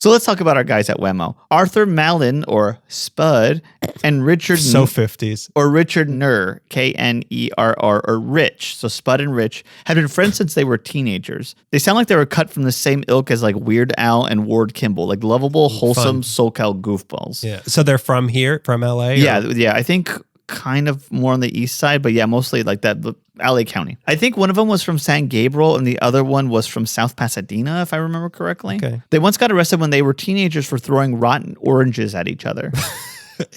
So let's talk about our guys at Wham-O. Arthur Mallon, or Spud, and Richard... So 50s. Or Richard Knerr, Knerr, or Rich. So Spud and Rich had been friends since they were teenagers. They sound like they were cut from the same ilk as like Weird Al and Ward Kimball, like lovable, wholesome SoCal goofballs. Yeah. So they're from here, from LA? Yeah. I think kind of more on the east side, but yeah, mostly like that, LA County. I think one of them was from San Gabriel and the other one was from South Pasadena, if I remember correctly. Okay. They once got arrested when they were teenagers for throwing rotten oranges at each other.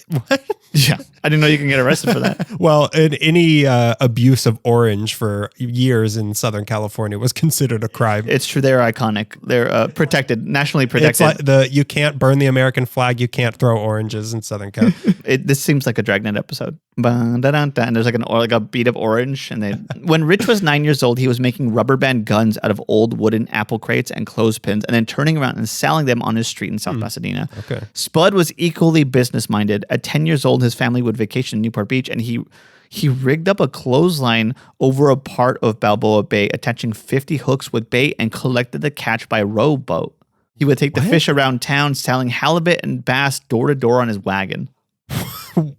What? Yeah. I didn't know you can get arrested for that. Well, any abuse of orange for years in Southern California was considered a crime. It's true. They're iconic. They're protected, nationally protected. It's like you can't burn the American flag. You can't throw oranges in Southern California. This seems like a Dragnet episode. And there's like a bead of orange. And when Rich was 9 years old, he was making rubber band guns out of old wooden apple crates and clothespins, and then turning around and selling them on his street in South Pasadena. Okay. Spud was equally business-minded. At 10 years old, his family would vacation in Newport Beach, and he rigged up a clothesline over a part of Balboa Bay, attaching 50 hooks with bait, and collected the catch by rowboat. He would take the fish around town, selling halibut and bass door to door on his wagon.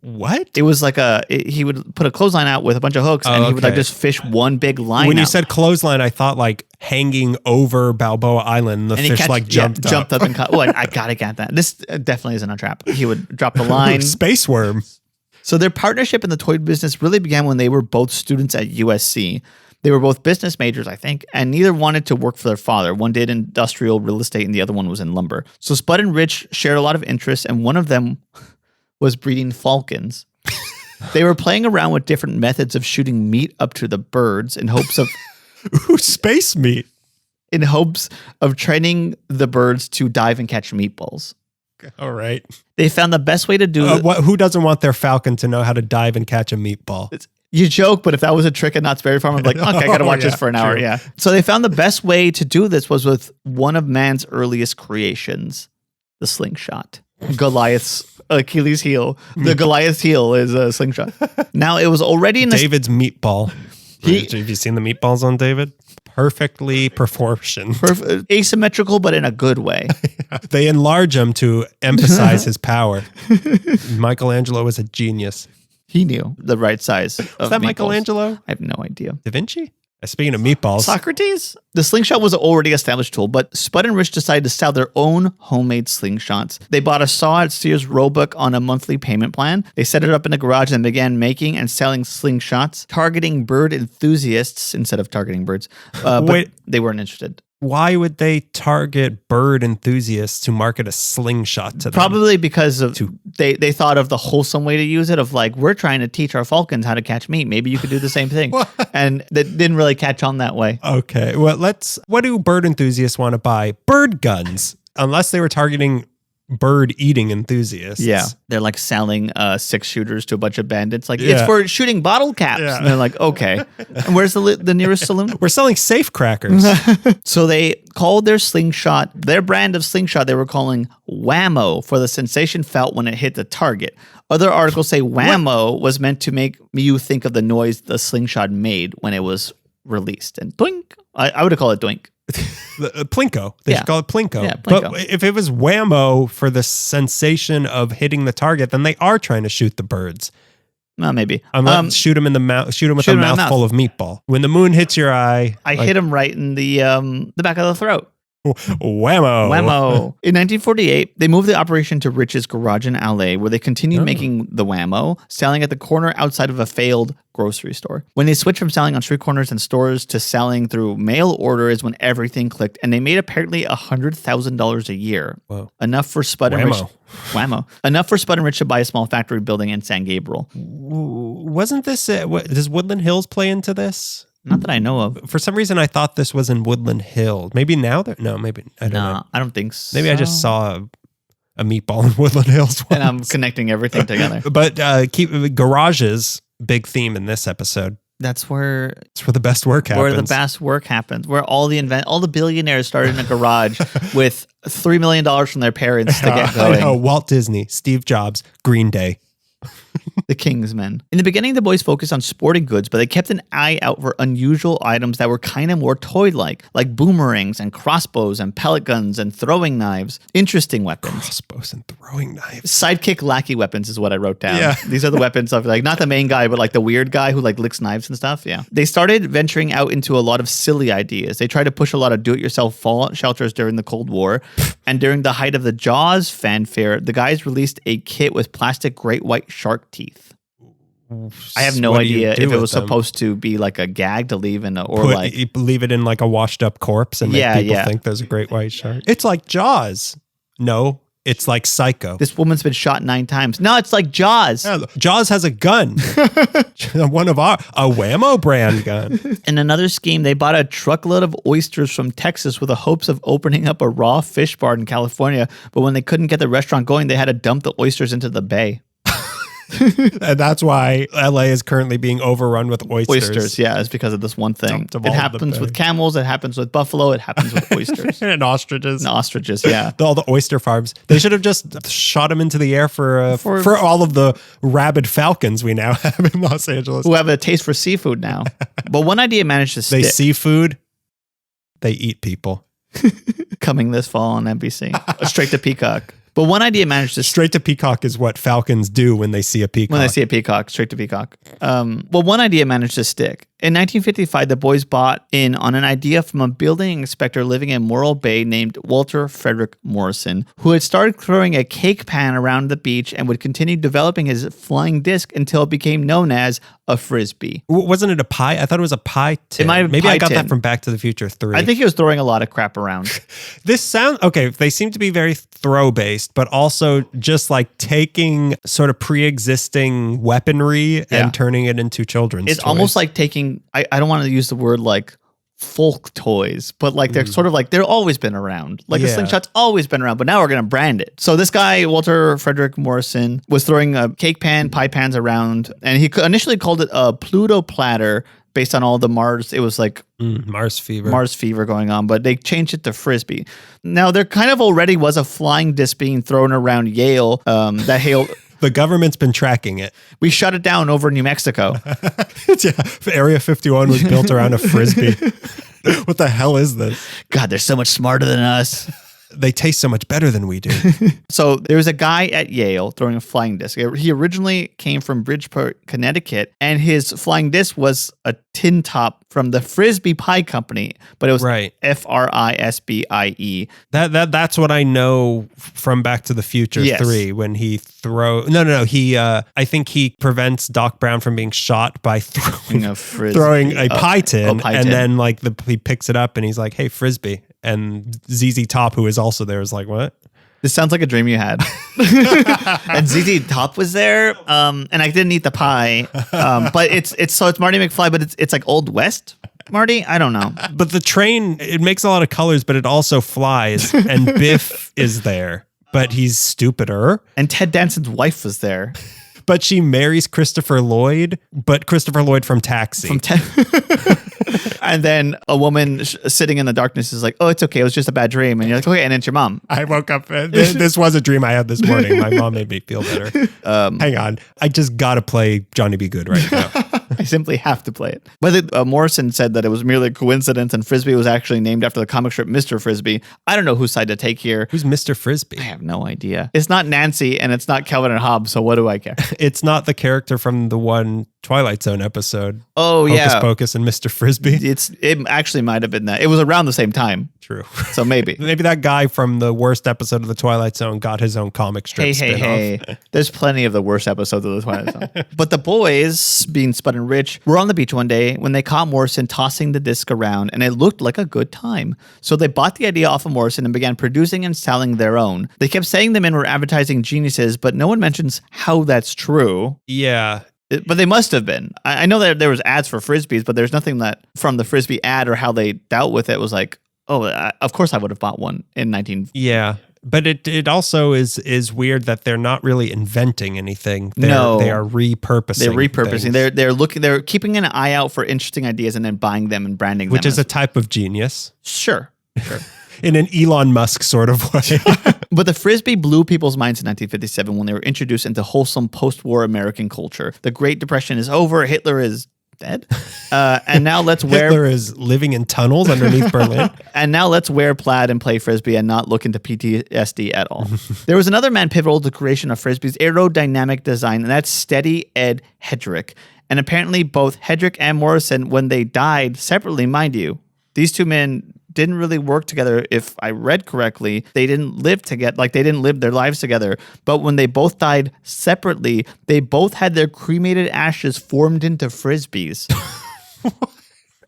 What? It was like he would put a clothesline out with a bunch of hooks, and he would like just fish one big line. When you out. said clothesline, I thought like hanging over Balboa Island, and the fish jumped up and caught. Oh, I gotta get that. This definitely isn't a trap. He would drop the line. Space worm. So their partnership in the toy business really began when they were both students at USC. They were both business majors, I think, and neither wanted to work for their father. One did industrial real estate, and the other one was in lumber. So Spud and Rich shared a lot of interests, and one of them was breeding falcons. They were playing around with different methods of shooting meat up to the birds in hopes of... Ooh, space meat. In hopes of training the birds to dive and catch meatballs. All right. They found the best way to do it. Who doesn't want their falcon to know how to dive and catch a meatball? You joke, but if that was a trick at Knott's Berry Farm, I'm like, okay, I got to watch this for an hour. Yeah. So they found the best way to do this was with one of man's earliest creations, the slingshot. Goliath's Achilles heel. The Goliath's heel is a slingshot. Now, it was already in David's meatball. Have you seen the meatballs on David? Perfectly proportioned. Asymmetrical, but in a good way. They enlarge him to emphasize his power. Michelangelo was a genius. He knew the right size. Is that Michelangelo? I have no idea. Da Vinci? Speaking of meatballs. Socrates? The slingshot was an already established tool, but Spud and Rich decided to sell their own homemade slingshots. They bought a saw at Sears Roebuck on a monthly payment plan. They set it up in the garage and began making and selling slingshots, targeting bird enthusiasts instead of targeting birds. But they weren't interested. Why would they target bird enthusiasts to market a slingshot to them? Probably because of they thought of the wholesome way to use it, of like, we're trying to teach our falcons how to catch meat. Maybe you could do the same thing. And that didn't really catch on that way. Okay. Well, what do bird enthusiasts want to buy? Bird guns. Unless they were targeting bird eating enthusiasts. Yeah. They're like selling 6-shooters to a bunch of bandits. Like, it's for shooting bottle caps. Yeah. And they're like, okay. And where's the nearest saloon? We're selling safe crackers. So they called their slingshot, their brand of slingshot, they were calling Wham-O for the sensation felt when it hit the target. Other articles say Wham-O was meant to make you think of the noise the slingshot made when it was released. And doink. I would have called it doink. Plinko. They should call it Plinko. Yeah, Plinko. But if it was Wham-O for the sensation of hitting the target, then they are trying to shoot the birds. Well, maybe. Shoot them in the mouth. Shoot them with a mouthful of meatball. When the moon hits your eye, I hit him right in the back of the throat. Wham-O. Wham-O. In 1948, they moved the operation to Rich's garage in LA, where they continued making the Wham-O, selling at the corner outside of a failed grocery store. When they switched from selling on street corners and stores to selling through mail order is when everything clicked, and they made apparently $100,000 a year. Whoa. Enough for Spud and Rich. Wham-O. Enough for Spud and Rich to buy a small factory building in San Gabriel. Wasn't this does Woodland Hills play into this? Not that I know of. For some reason, I thought this was in Woodland Hills. Maybe now? Maybe. I don't know. I don't think so. Maybe I just saw a meatball in Woodland Hills once. And I'm connecting everything together. But keep garages, big theme in this episode. That's where it's where the best work happens. Where the best work happens. Where all the billionaires started in a garage with $3 million from their parents to get going. I know, Walt Disney, Steve Jobs, Green Day. The Kingsmen. In the beginning, the boys focused on sporting goods, but they kept an eye out for unusual items that were kind of more toy-like boomerangs and crossbows and pellet guns and throwing knives. Interesting weapons. Crossbows and throwing knives. Sidekick lackey weapons is what I wrote down. Yeah. These are the weapons of not the main guy, but the weird guy who licks knives and stuff. Yeah. They started venturing out into a lot of silly ideas. They tried to push a lot of do-it-yourself fallout shelters during the Cold War. And during the height of the Jaws fanfare, the guys released a kit with plastic great white shark teeth. I have no idea if it was supposed to be a gag to leave in leave it in a washed up corpse and make people think there's a great white shark. It's like Jaws. No, it's like Psycho. This woman's been shot 9 times. No, it's like Jaws. Yeah, Jaws has a gun. A Wham-O brand gun. In another scheme, they bought a truckload of oysters from Texas with the hopes of opening up a raw fish bar in California. But when they couldn't get the restaurant going, they had to dump the oysters into the bay. And that's why LA is currently being overrun with oysters. Oysters, yeah, it's because of this one thing. It happens with camels, it happens with buffalo, it happens with oysters. And ostriches. And ostriches, yeah. All the oyster farms. They should have just shot them into the air for all of the rabid falcons we now have in Los Angeles. Who have a taste for seafood now. But one idea managed to stick. They see food, they eat people. Coming this fall on NBC. Straight to Peacock. But one idea managed to... Straight to Peacock is what falcons do when they see a peacock. When they see a peacock, straight to Peacock. Well, one idea managed to stick. In 1955, the boys bought in on an idea from a building inspector living in Morro Bay named Walter Frederick Morrison, who had started throwing a cake pan around the beach and would continue developing his flying disc until it became known as a Frisbee. Wasn't it a pie? I thought it was a pie tin. It might have been Maybe pie I got tin. that from Back to the Future 3. I think he was throwing a lot of crap around. This sounds... Okay, they seem to be very throw-based, but also just taking sort of pre-existing weaponry and turning it into children's toys. It's almost like taking... I don't want to use the word folk toys, but they're sort of they've always been around. A slingshot's always been around, but now we're going to brand it. So this guy, Walter Frederick Morrison, was throwing a cake pan, pie pans around, and he initially called it a Pluto platter based on all the Mars. It was Mars fever. Mars fever going on, but they changed it to Frisbee. Now there kind of already was a flying disc being thrown around Yale that hailed... The government's been tracking it. We shut it down over New Mexico. Area 51 was built around a Frisbee. What the hell is this? God, they're so much smarter than us. They taste so much better than we do. So there was a guy at Yale throwing a flying disc. He originally came from Bridgeport, Connecticut, and his flying disc was a tin top from the Frisbee Pie Company, but it was Frisbie. That's what I know from Back to the Future 3 when he I think he prevents Doc Brown from being shot by throwing a pie tin, and then he picks it up and he's like, "Hey, Frisbee." And ZZ Top, who is also there, is like, "What? This sounds like a dream you had." And ZZ Top was there, and I didn't eat the pie, but it's Marty McFly, but it's Old West Marty. I don't know. But the train, it makes a lot of colors, but it also flies, and Biff is there, but he's stupider. And Ted Danson's wife was there. But she marries Christopher Lloyd, but Christopher Lloyd from Taxi. And then a woman sitting in the darkness is like, "Oh, it's okay. It was just a bad dream." And you're like, "Okay." And it's your mom. I woke up. This was a dream I had this morning. My mom made me feel better. Hang on. I just got to play Johnny Be Good right now. I simply have to play it. But Morrison said that it was merely a coincidence and Frisbee was actually named after the comic strip Mr. Frisbee. I don't know whose side to take here. Who's Mr. Frisbee? I have no idea. It's not Nancy and it's not Calvin and Hobbes, so what do I care? It's not the character from the one Twilight Zone episode. Oh, Hocus Pocus and Mr. Frisbee. It actually might have been that. It was around the same time. True. So maybe. Maybe that guy from the worst episode of the Twilight Zone got his own comic strip spin-off. Hey. There's plenty of the worst episodes of the Twilight Zone. But the boys, being Spud and Rich, were on the beach one day when they caught Morrison tossing the disc around, and it looked like a good time. So they bought the idea off of Morrison and began producing and selling their own. They kept saying the men were advertising geniuses, but no one mentions how that's true. Yeah. But they must have been. I know that there was ads for Frisbees, but there's nothing that from the Frisbee ad or how they dealt with it was like, oh, of course I would have bought one in 19... Yeah. But it also is weird that they're not really inventing anything. They are repurposing. They're repurposing. Things. They're keeping an eye out for interesting ideas and then buying them and branding them. Which is a type of genius. Sure. In an Elon Musk sort of way. But the Frisbee blew people's minds in 1957 when they were introduced into wholesome post-war American culture. The Great Depression is over. Hitler is dead. And now let's wear... Hitler is living in tunnels underneath Berlin. And now let's wear plaid and play Frisbee and not look into PTSD at all. There was another man pivotal to the creation of Frisbee's aerodynamic design, and that's Steady Ed Hedrick. And apparently both Hedrick and Morrison, when they died separately, mind you, these two men didn't really work together. If I read correctly, they didn't live together, like they didn't live their lives together. But when they both died separately, they both had their cremated ashes formed into Frisbees.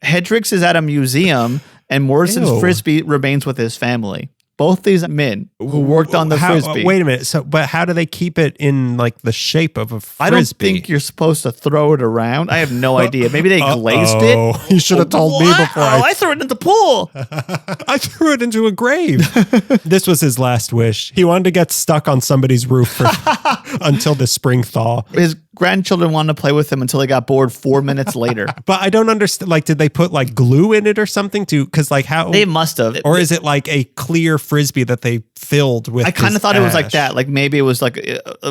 Hedrick's is at a museum, and Morrison's Frisbee remains with his family. Both these men who worked on the Frisbee. Wait a minute. But how do they keep it in like the shape of a Frisbee? I don't think you're supposed to throw it around. I have no idea. Maybe they glazed it. You should have told me before. I threw it in the pool. I threw it into a grave. This was his last wish. He wanted to get stuck on somebody's roof until the spring thaw. His grandchildren wanted to play with him until they got bored 4 minutes later. But I don't understand. Like, did they put like glue in it or something to? Because like how they must have. Or is it like a clear Frisbee that they filled with? I kind of thought it was like that. Like maybe it was like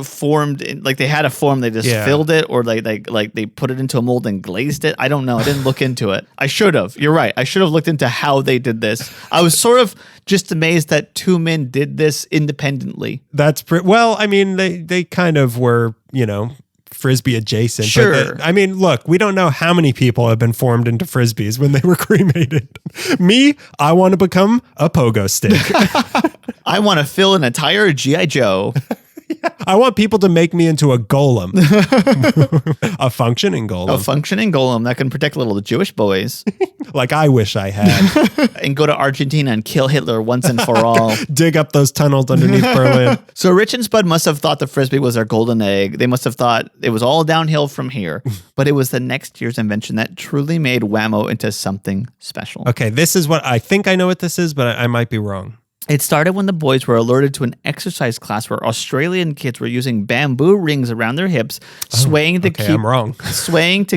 formed. Like they had a form. They just filled it, or they put it into a mold and glazed it. I don't know. I didn't look into it. I should have. You're right. I should have looked into how they did this. I was sort of just amazed that two men did this independently. That's well. I mean, they kind of were, Frisbee adjacent. Sure. But I mean, look, we don't know how many people have been formed into Frisbees when they were cremated. Me, I want to become a pogo stick. I want to fill an entire G.I. Joe. I want people to make me into a golem. A functioning golem. A functioning golem that can protect little Jewish boys. Like I wish I had. And go to Argentina and kill Hitler once and for all. Dig up those tunnels underneath Berlin. So Rich and Spud must have thought the Frisbee was their golden egg. They must have thought it was all downhill from here. But it was the next year's invention that truly made Wham-O into something special. Okay, this is what I think I know what this is, but I might be wrong. It started when the boys were alerted to an exercise class where Australian kids were using bamboo rings around their hips, swaying to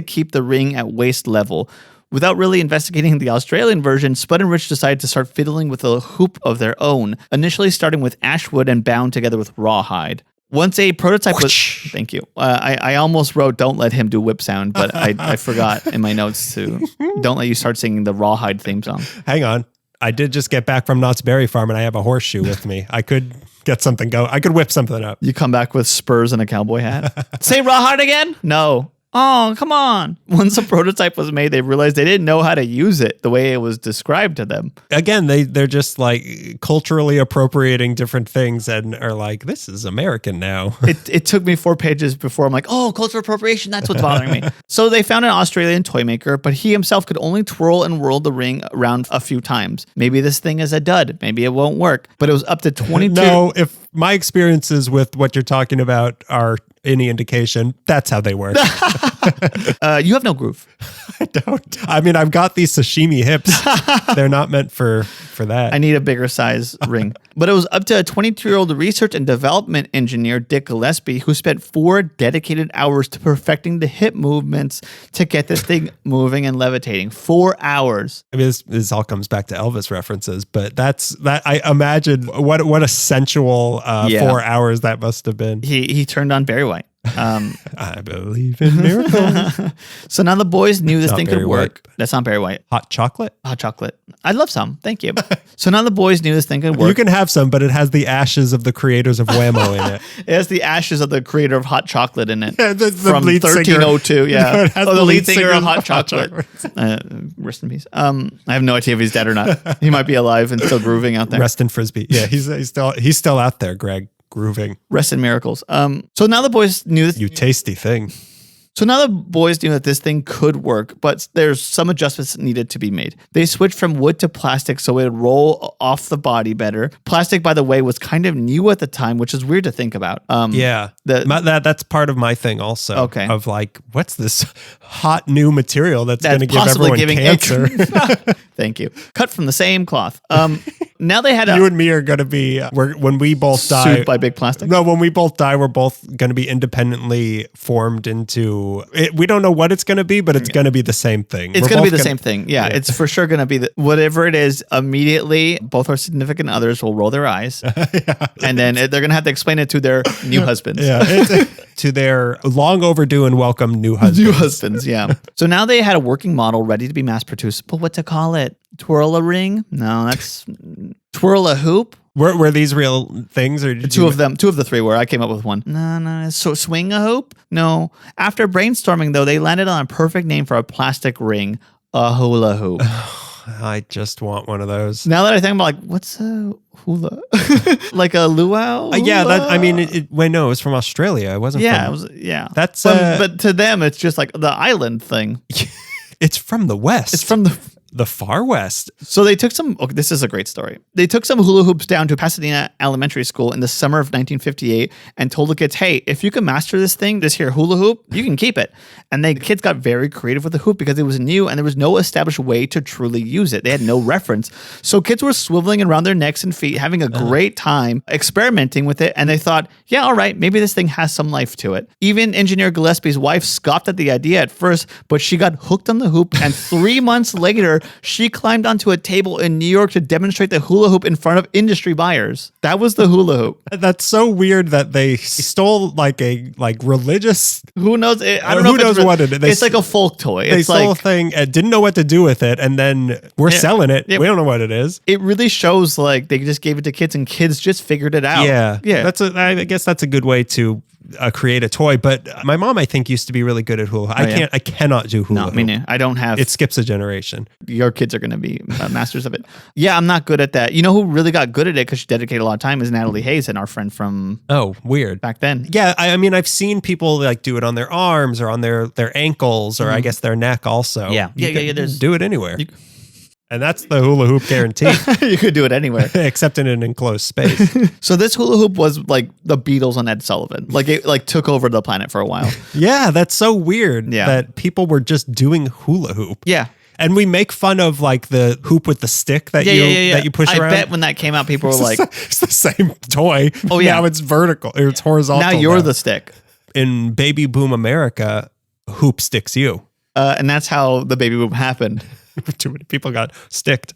keep the ring at waist level. Without really investigating the Australian version, Spud and Rich decided to start fiddling with a hoop of their own, initially starting with ash wood and bound together with rawhide. Once a prototype was... Thank you. I almost wrote, don't let him do whip sound, but I forgot in my notes to don't let you start singing the rawhide theme song. Hang on. I did just get back from Knott's Berry Farm and I have a horseshoe with me. I could get something going. I could whip something up. You come back with spurs and a cowboy hat. Say rawhide again? No. Oh, come on. Once a prototype was made, they realized they didn't know how to use it the way it was described to them. Again, they're just like culturally appropriating different things and are like, this is American now. It took me 4 pages before I'm like, oh, cultural appropriation, that's what's bothering me. So they found an Australian toy maker, but he himself could only twirl and whirl the ring around a few times. Maybe this thing is a dud. Maybe it won't work. But it was up to 22. No, if my experiences with what you're talking about are any indication, that's how they work. You have no groove. I don't. I mean, I've got these sashimi hips. They're not meant for that. I need a bigger size ring. But it was up to a 22-year-old research and development engineer, Dick Gillespie, who spent 4 dedicated hours to perfecting the hip movements to get this thing moving and levitating. 4 hours. I mean, this all comes back to Elvis references, but that. I imagine what a sensual 4 hours that must have been. He turned on Barry White. I believe in miracles. So now the boys knew this thing could work. White. That's not Barry White. Hot chocolate? Hot chocolate. I'd love some. Thank you. So now the boys knew this thing could work. You can have some, but it has the ashes of the creators of Wham-O in it. It has the ashes of the creator of Hot Chocolate in it. Yeah, the from lead 1302. Singer. Yeah. No, the lead singer of Hot Chocolate. Rest in peace. I have no idea if he's dead or not. He might be alive and still grooving out there. Rest in Frisbee. Yeah, he's still out there, Greg. Grooving. Rest in miracles. So now the boys knew this. You tasty thing. So now the boys knew that this thing could work, but there's some adjustments needed to be made. They switched from wood to plastic so it would roll off the body better. Plastic, by the way, was kind of new at the time, which is weird to think about. That's part of my thing also. Okay. Of like, what's this hot new material that's going to give everyone cancer? Thank you. Cut from the same cloth. now they had you and me are going to be, when we both die. Sued by big plastic? No, when we both die, we're both going to be independently formed into, we don't know what it's going to be, but it's going to be the same thing. It's going to be the same thing. Yeah, it's for sure going to be whatever it is. Immediately, both our significant others will roll their eyes. And then they're going to have to explain it to their new husbands. Yeah, to their long overdue and welcome new husbands. New husbands, yeah. So now they had a working model ready to be mass produced. But what to call it? Twirl a ring? No, that's twirl a hoop. Were these real things, or two of the three were? I came up with one. No. So swing a hoop? No. After brainstorming, though, they landed on a perfect name for a plastic ring: a hula hoop. I just want one of those. Now that I think about, like, what's a hula? Like a luau? Yeah, it was from Australia. It wasn't. Yeah, from, it was. Yeah, that's. But to them, it's just like the island thing. It's from the West. It's from the far West. So they took some, this is a great story. They took some hula hoops down to Pasadena Elementary School in the summer of 1958 and told the kids, hey, if you can master this here hula hoop, you can keep it. And the kids got very creative with the hoop because it was new and there was no established way to truly use it. They had no reference. So kids were swiveling around their necks and feet, having a great time experimenting with it. And they thought, yeah, all right, maybe this thing has some life to it. Even engineer Gillespie's wife scoffed at the idea at first, but she got hooked on the hoop. And 3 months later, she climbed onto a table in New York to demonstrate the hula hoop in front of industry buyers. That was the hula hoop. That's so weird that they stole like religious. Who knows? I don't know. Who knows what it is? It's like a folk toy. They stole a thing and didn't know what to do with it, and then we're selling it. Yeah. We don't know what it is. It really shows like they just gave it to kids, and kids just figured it out. Yeah. I guess that's a good way to create a toy. But my mom, I think, used to be really good at hula. I cannot do hula. No, me neither. I don't have. It skips a generation. Your kids are going to be masters of it. Yeah, I'm not good at that. You know who really got good at it because she dedicated a lot of time is Natalie Hayes, and our friend from weird back then. Yeah, I mean, I've seen people like do it on their arms or on their ankles or I guess their neck also. Yeah. Do it anywhere. And that's the hula hoop guarantee. You could do it anywhere. Except in an enclosed space. So this hula hoop was like the Beatles on Ed Sullivan. Like it took over the planet for a while. Yeah, that's so weird that people were just doing hula hoop. Yeah. And we make fun of like the hoop with the stick that you push around. I bet when that came out, people were like, it's the same toy. Oh yeah. Now it's vertical. It's horizontal. Now you're the stick. In Baby Boom America, hoop sticks you. And that's how the baby boom happened. Too many people got sticked.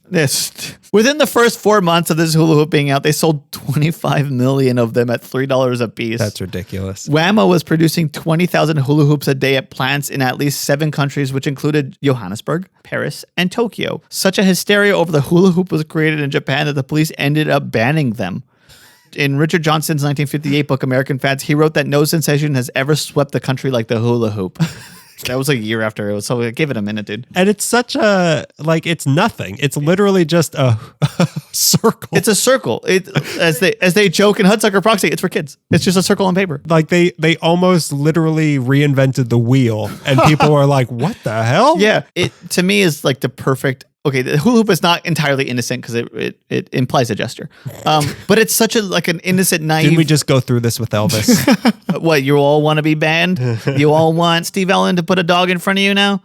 Within the first 4 months of this hula hoop being out, they sold 25 million of them at $3 a piece. That's ridiculous. Wham-O was producing 20,000 hula hoops a day at plants in at least 7 countries, which included Johannesburg, Paris, and Tokyo. Such a hysteria over the hula hoop was created in Japan that the police ended up banning them. In Richard Johnson's 1958 book, American Fads, he wrote that no sensation has ever swept the country like the hula hoop. That was a year after it was, so give it a minute, dude. And it's such it's nothing. It's literally just a circle. It's a circle. As they joke in Hudsucker Proxy, it's for kids. It's just a circle on paper. Like they almost literally reinvented the wheel, and people are like, "What the hell?" Yeah, it to me is like the perfect. Okay, the hula hoop is not entirely innocent because it implies a gesture, but it's such an innocent, naive. Didn't we just go through this with Elvis? What, you all want to be banned? You all want Steve Allen to put a dog in front of you now?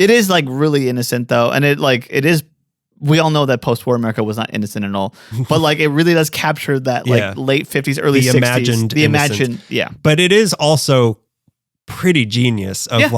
It is like really innocent though, and it is. We all know that post-war America was not innocent at all, but like it really does capture that late 50s, early 60s, the imagined, yeah. But it is also pretty genius of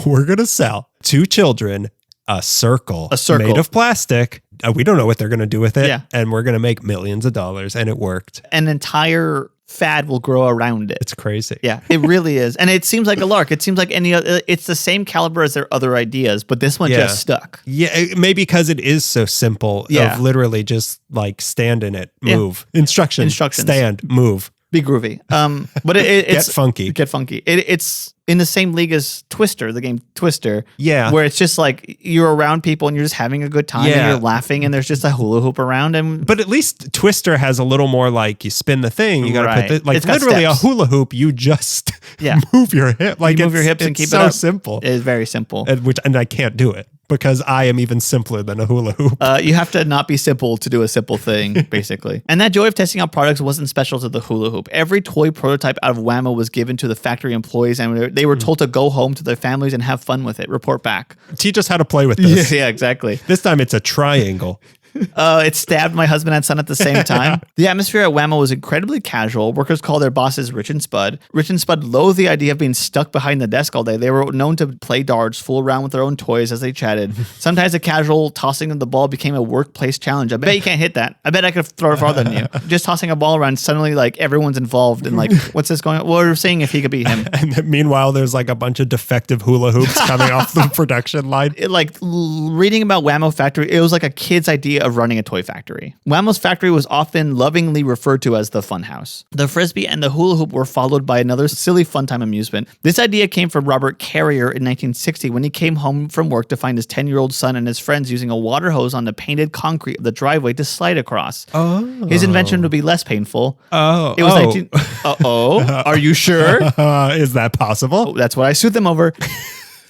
we're gonna sell 2 children. A circle made of plastic. We don't know what they're going to do with it. And we're going to make millions of dollars. And it worked. An entire fad will grow around it. It's crazy. Yeah, it really is. And it seems like a lark. It seems like any other, it's the same caliber as their other ideas, but this one just stuck. Yeah, maybe because it is so simple of literally just like stand in it, move. Instructions. Stand, move. Be groovy. But it's Get funky. It's in the same league as Twister, the game Twister. Yeah. Where it's just like you're around people and you're just having a good time and you're laughing and there's just a hula hoop around. But at least Twister has a little more like you spin the thing, you got to put the, it's literally a hula hoop, you just move your hip. Like you move your hips and keep it so up. Simple. It is very simple. And I can't do it. Because I am even simpler than a hula hoop. You have to not be simple to do a simple thing, basically. And that joy of testing out products wasn't special to the hula hoop. Every toy prototype out of Wham-O was given to the factory employees, and they were told to go home to their families and have fun with it. Report back. Teach us how to play with this. Yeah, exactly. This time it's a triangle. It stabbed my husband and son at the same time. The atmosphere at Wham-O was incredibly casual. Workers called their bosses Rich and Spud. Rich and Spud loathed the idea of being stuck behind the desk all day. They were known to play darts, fool around with their own toys as they chatted. Sometimes a casual tossing of the ball became a workplace challenge. I bet you can't hit that. I bet I could throw it farther than you. Just tossing a ball around, suddenly like everyone's involved and like, what's this going on? Well, we're seeing if he could beat him. And meanwhile, there's like a bunch of defective hula hoops coming off the production line. Reading about Wham-O Factory, it was like a kid's idea of running a toy factory. Wham-O's factory was often lovingly referred to as the fun house. The Frisbee and the hula hoop were followed by another silly fun time amusement. This idea came from Robert Carrier in 1960 when he came home from work to find his 10-year-old son and his friends using a water hose on the painted concrete of the driveway to slide across. Oh. His invention would be less painful. Oh. It was Are you sure? Is that possible? That's what I sued them over.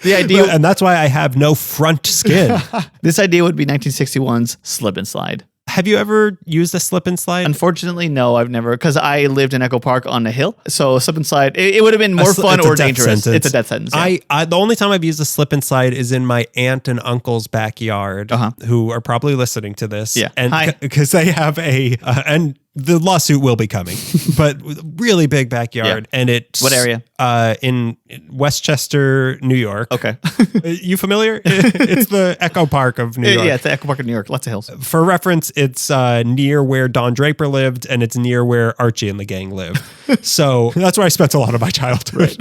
The idea, and that's why I have no front skin. This idea would be 1961's slip and slide. Have you ever used a slip and slide? Unfortunately, no, I've never, because I lived in Echo Park on a hill. So slip and slide, it would have been more fun or dangerous. It's a death sentence. Yeah. The only time I've used a slip and slide is in my aunt and uncle's backyard, who are probably listening to this. Yeah, and because they have and the lawsuit will be coming, but really big backyard. Yeah. And it's what area? In Westchester, New York. Okay. You familiar? It's the Echo Park of New York. Yeah, it's the Echo Park of New York. Lots of hills. For reference, it's near where Don Draper lived, and it's near where Archie and the gang live. So that's where I spent a lot of my childhood,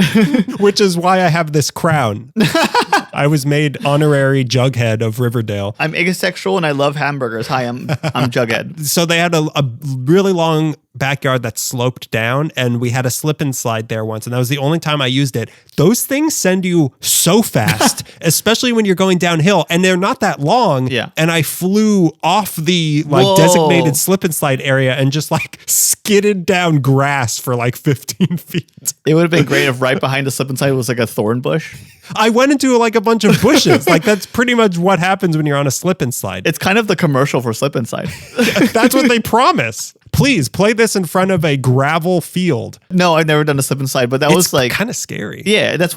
which is why I have this crown. I was made honorary Jughead of Riverdale. I'm asexual and I love hamburgers. Hi, I'm Jughead. So they had a really long backyard that sloped down, and we had a slip and slide there once, and that was the only time I used it. Those things send you so fast, especially when you're going downhill, and they're not that long. Yeah. And I flew off the designated slip and slide area and just like skidded down grass for like 15 feet. It would have been great if right behind the slip and slide was like a thorn bush. I went into like a bunch of bushes. Like that's pretty much what happens when you're on a slip and slide. It's kind of the commercial for slip and slide. That's what they promise. Please play this in front of a gravel field. No, I've never done a slip and slide, but that was like kind of scary. Yeah, that's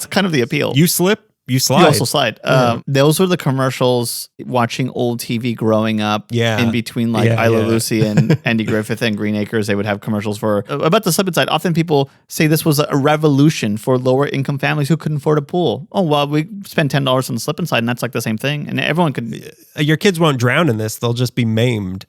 kind of the appeal. You slip, you slide. You also slide. Those were the commercials watching old TV growing up. Yeah. In between like Isla Lucy and Andy Griffith and Green Acres, they would have commercials for about the slip and slide. Often people say this was a revolution for lower income families who couldn't afford a pool. Oh, well, we spend $10 on the slip and slide, and that's like the same thing. And everyone could. Your kids won't drown in this. They'll just be maimed.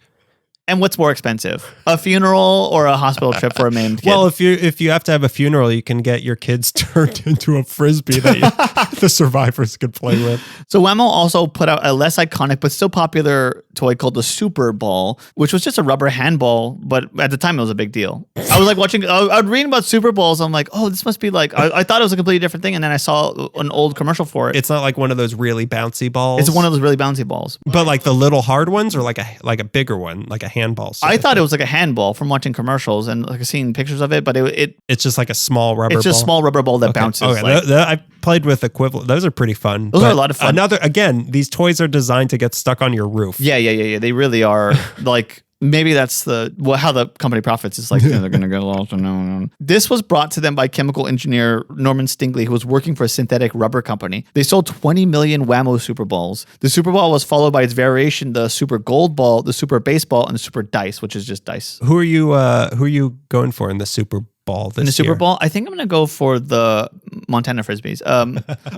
And what's more expensive, a funeral or a hospital trip for a maimed kid? Well, if you have to have a funeral, you can get your kids turned into a Frisbee that the survivors could play with. So Wham-O also put out a less iconic but still popular toy called the Super Ball, which was just a rubber handball, but at the time it was a big deal. I was like I'd read about Super Balls. I'm like, oh, this must be like, I thought it was a completely different thing. And then I saw an old commercial for it. It's not like one of those really bouncy balls. It's one of those really bouncy balls. But like the little hard ones or like a bigger one, like a handball. I thought it was like a handball from watching commercials and like seeing pictures of it, but it's just like a small rubber ball. It's just a small rubber ball that bounces. Okay. Like, I played with equivalent. Those are pretty fun. Those are a lot of fun. Again, these toys are designed to get stuck on your roof. Yeah. They really are. Like, maybe that's how the company profits. It's like, they're going to get lost. No. This was brought to them by chemical engineer Norman Stingley, who was working for a synthetic rubber company. They sold 20 million Wham-O Super Balls. The Super Ball was followed by its variation, the Super Gold Ball, the Super Baseball, and the Super Dice, which is just dice. Who are you going for in the Super Ball this year? In the Super Bowl, I think I'm going to go for the Montana Frisbees.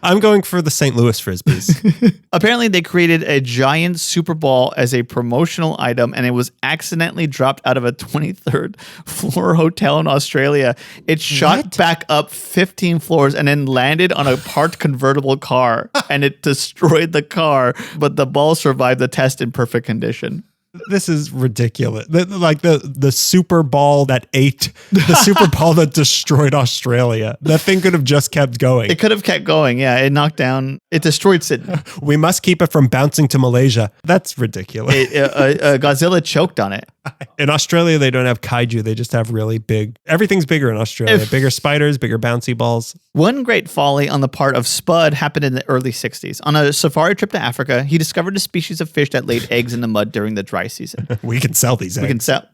I'm going for the St. Louis Frisbees. Apparently, they created a giant Super Ball as a promotional item, and it was accidentally dropped out of a 23rd floor hotel in Australia. It shot back up 15 floors and then landed on a parked convertible car, and it destroyed the car, but the ball survived the test in perfect condition. This is ridiculous. Like the Super Ball that ate, the Super Ball that destroyed Australia. That thing could have just kept going. It could have kept going. Yeah, it knocked down. It destroyed Sydney. We must keep it from bouncing to Malaysia. That's ridiculous. Godzilla choked on it. In Australia, they don't have kaiju. They just have really big. Everything's bigger in Australia. Bigger spiders, bigger bouncy balls. One great folly on the part of Spud happened in the early 60s. On a safari trip to Africa, he discovered a species of fish that laid eggs in the mud during the dry season. We can sell these eggs. We can sell.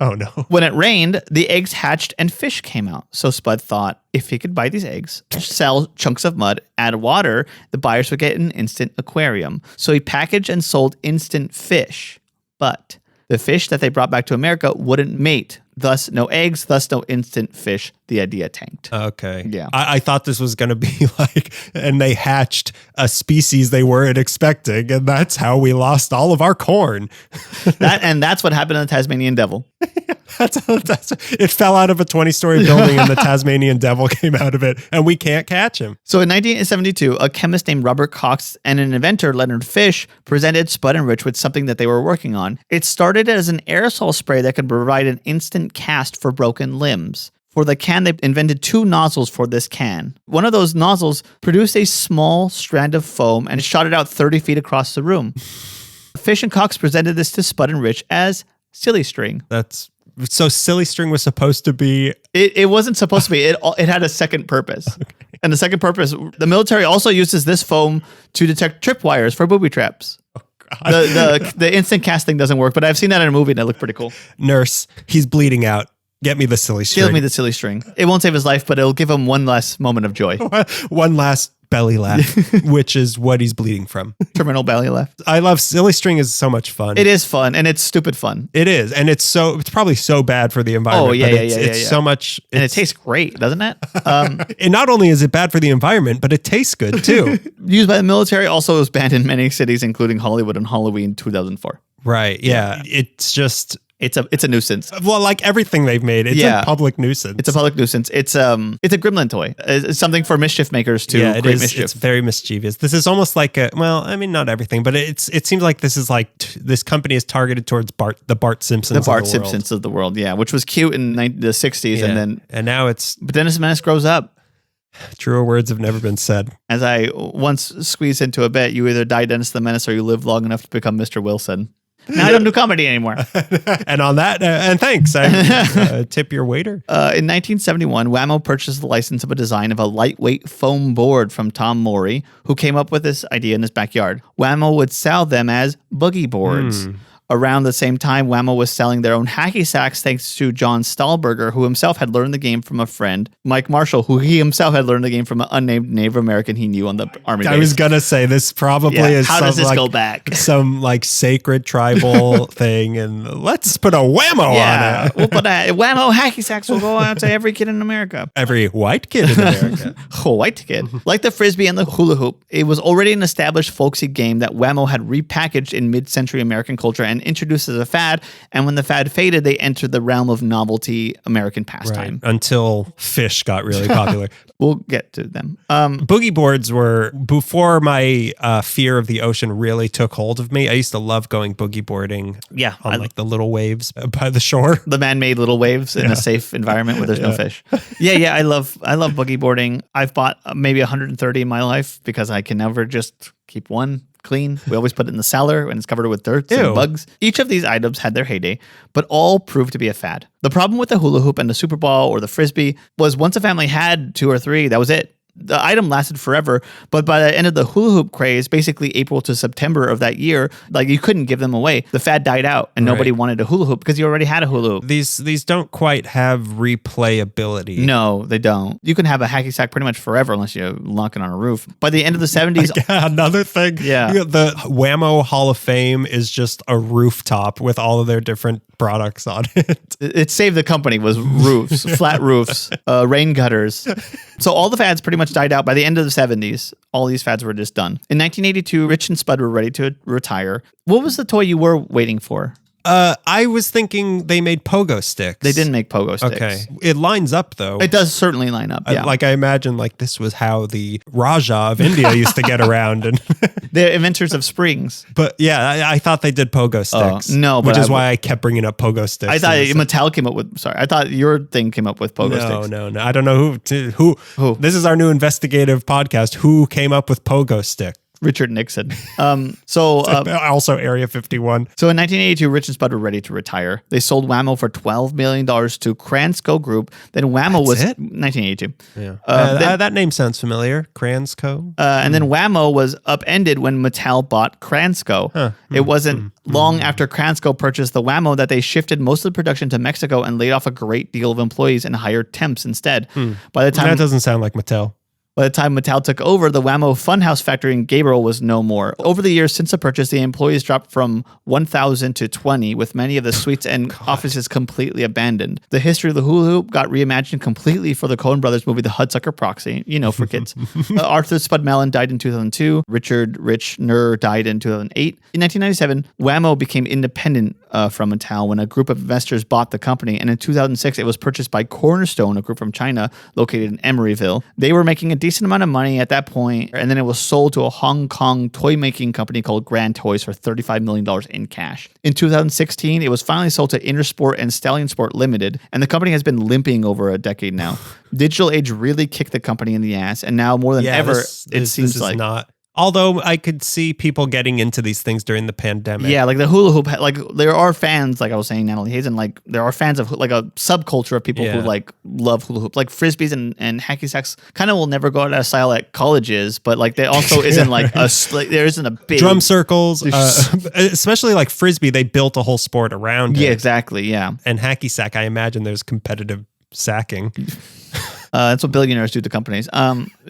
Oh, no. When it rained, the eggs hatched and fish came out. So Spud thought if he could buy these eggs, sell chunks of mud, add water, the buyers would get an instant aquarium. So he packaged and sold instant fish. But the fish that they brought back to America wouldn't mate. Thus, no eggs, thus no instant fish. The idea tanked. Okay. Yeah. I thought this was going to be like, and they hatched a species they weren't expecting, and that's how we lost all of our corn. That's what happened to the Tasmanian devil. It fell out of a 20-story building, and the Tasmanian devil came out of it, and we can't catch him. So in 1972, a chemist named Robert Cox and an inventor, Leonard Fish, presented Spud and Rich with something that they were working on. It started as an aerosol spray that could provide an instant cast for broken limbs. For the can, they invented 2 nozzles for this can. One of those nozzles produced a small strand of foam and shot it out 30 feet across the room. Fish and Cox presented this to Spud and Rich as silly string. So silly string was supposed to be... It wasn't supposed to be. It had a second purpose. Okay. And the second purpose, the military also uses this foam to detect tripwires for booby traps. Oh, God. The instant casting doesn't work, but I've seen that in a movie and it looked pretty cool. Nurse, he's bleeding out. Get me the silly string. Give me the silly string. It won't save his life, but it'll give him one last moment of joy. One last belly laugh, which is what he's bleeding from. Terminal belly laugh. I love silly string is so much fun. It is fun, and it's stupid fun. It is, and it's probably so bad for the environment. Oh, yeah, it's so much. And it tastes great, doesn't it? And not only is it bad for the environment, but it tastes good too. Used by the military, also was banned in many cities, including Hollywood on Halloween 2004. Right, yeah. It's just... It's a nuisance. Well, like everything they've made, it's a public nuisance. It's a public nuisance. It's a gremlin toy. It's something for mischief makers to create mischief. It's very mischievous. This is almost like not everything, but it seems like this is like this company is targeted towards the Bart Simpsons. The Bart Simpsons of the world, yeah, which was cute in the 60s, and now it's. But Dennis the Menace grows up. Truer words have never been said. As I once squeezed into a bit, you either die Dennis the Menace or you live long enough to become Mr. Wilson. Now I don't do comedy anymore. And on that, and thanks. I tip your waiter. In 1971, Wham-O purchased the license of a design of a lightweight foam board from Tom Morey, who came up with this idea in his backyard. Wham-O would sell them as boogie boards. Around the same time, Wham-O was selling their own hacky sacks thanks to John Stahlberger, who himself had learned the game from a friend, Mike Marshall, who he himself had learned the game from an unnamed Native American he knew on the Army base. I was going to say, this probably is how does this go back? Some like sacred tribal thing, and let's put a Wham-O on it. We'll put a Wham-O hacky sacks will go out to every kid in America. Every white kid in America. White kid. Like the Frisbee and the hula hoop, it was already an established folksy game that Wham-O had repackaged in mid-century American culture and introduced as a fad, and when the fad faded, they entered the realm of novelty American pastime. Right. Until fish got really popular. We'll get to them. Boogie boards were, before my fear of the ocean really took hold of me, I used to love going boogie boarding on like the little waves by the shore. The man-made little waves in a safe environment where there's no fish. I love boogie boarding. I've bought maybe 130 in my life because I can never just keep one clean. We always put it in the cellar and it's covered with dirt and bugs. Each of these items had their heyday, but all proved to be a fad. The problem with the hula hoop and the super ball or the Frisbee was once a family had 2 or 3, that was it. The item lasted forever, but by the end of the hula hoop craze, basically April to September of that year, like you couldn't give them away. The fad died out and nobody wanted a hula hoop because you already had a hula hoop. These don't quite have replayability. No, they don't. You can have a hacky sack pretty much forever unless you lock it on a roof. By the end of the 70s... Another thing. Yeah. The Wham-O Hall of Fame is just a rooftop with all of their different products on it. It saved the company was roofs, flat roofs, rain gutters. So all the fads pretty much died out by the end of the 70s. All these fads were just done. In 1982, Rich and Spud were ready to retire. What was the toy you were waiting for? I was thinking they made pogo sticks. They didn't make pogo sticks. Okay. It lines up, though. It does certainly line up, yeah. I imagine this was how the Raja of India used to get around. And they're inventors of springs. But yeah, I thought they did pogo sticks. No, which is why I kept bringing up pogo sticks. I thought Mattel came up with, I thought your thing came up with pogo sticks. No. I don't know who. This is our new investigative podcast. Who came up with pogo sticks? Richard Nixon. Also Area 51. So in 1982, Rich and Spud were ready to retire. They sold Wham-O for $12 million to Kransco Group. Then Wham-O was 1982. Yeah. That name sounds familiar. Kransco. And then Wham-O was upended when Mattel bought Kransco. Huh. It wasn't long after Kransco purchased the Wham-O that they shifted most of the production to Mexico and laid off a great deal of employees and hired temps instead. By the time that doesn't sound like Mattel. By the time Mattel took over, the Wham-O Funhouse factory in Gabriel was no more. Over the years since the purchase, the employees dropped from 1,000 to 20, with many of the suites and offices completely abandoned. The history of the hula hoop got reimagined completely for the Coen Brothers movie The Hudsucker Proxy, for kids. Arthur Spud Mellon died in 2002. Richard Rich Nur died in 2008. In 1997, Wham-O became independent from Mattel when a group of investors bought the company, and in 2006, it was purchased by Cornerstone, a group from China located in Emeryville. They were making a decent amount of money at that point, and then it was sold to a Hong Kong toy-making company called Grand Toys for $35 million in cash. In 2016, it was finally sold to Intersport and Stallion Sport Limited, and the company has been limping over a decade now. Digital age really kicked the company in the ass, and now more than ever, it seems like... not. Although I could see people getting into these things during the pandemic. Yeah, like the hula hoop, like there are fans, like I was saying, Natalie Hazen, like there are fans of like a subculture of people who like love hula hoop. Like Frisbees and hacky sacks kind of will never go out of style at colleges, but like there also isn't like there isn't a big... Drum circles, especially like Frisbee, they built a whole sport around it. Yeah, exactly, yeah. And hacky sack, I imagine there's competitive sacking. That's what billionaires do to companies.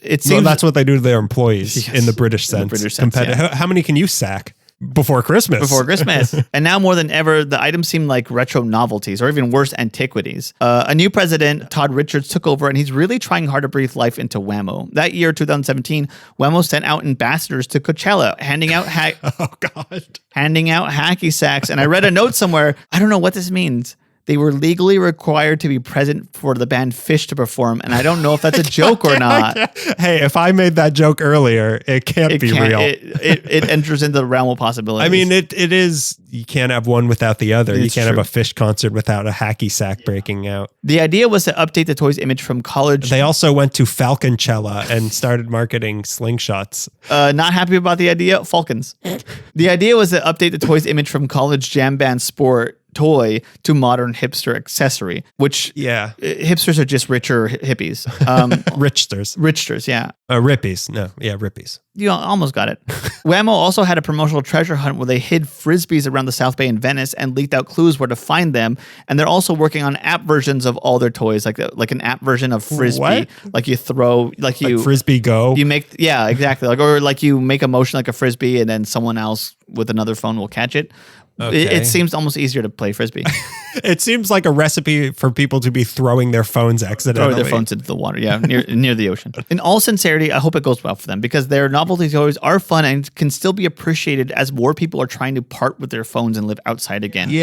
It seems that's what they do to their employees in the British sense. The British sense, yeah. How many can you sack before Christmas? Before Christmas. And now more than ever, the items seem like retro novelties or even worse, antiquities. A new president, Todd Richards, took over, and he's really trying hard to breathe life into Wham-O. That year, 2017, Wham-O sent out ambassadors to Coachella, handing out handing out hacky sacks. And I read a note somewhere. I don't know what this means. They were legally required to be present for the band Fish to perform, and I don't know if that's a joke or not. Hey, if I made that joke earlier, it can't be real. It enters into the realm of possibilities. I mean, it is. You can't have one without the other. You can't have a Fish concert without a hacky sack breaking out. The idea was to update the toy's image from college. They also went to Falconchella and started marketing slingshots. Not happy about the idea? Falcons. The idea was to update the toy's image from college jam band sport toy to modern hipster accessory, which hipsters are just richer hippies. Richsters, yeah. Rippies. No, yeah, Rippies. You almost got it. Wham-O also had a promotional treasure hunt where they hid Frisbees around the South Bay in Venice and leaked out clues where to find them. And they're also working on app versions of all their toys, like an app version of Frisbee. What? Like you throw, like Frisbee Go. You make, yeah, exactly. Or like you make a motion like a Frisbee, and then someone else with another phone will catch it. Okay. It seems almost easier to play Frisbee. It seems like a recipe for people to be throwing their phones accidentally. Throw their phones into the water, yeah, near the ocean. In all sincerity, I hope it goes well for them because their novelty toys are fun and can still be appreciated as more people are trying to part with their phones and live outside again. Yeah.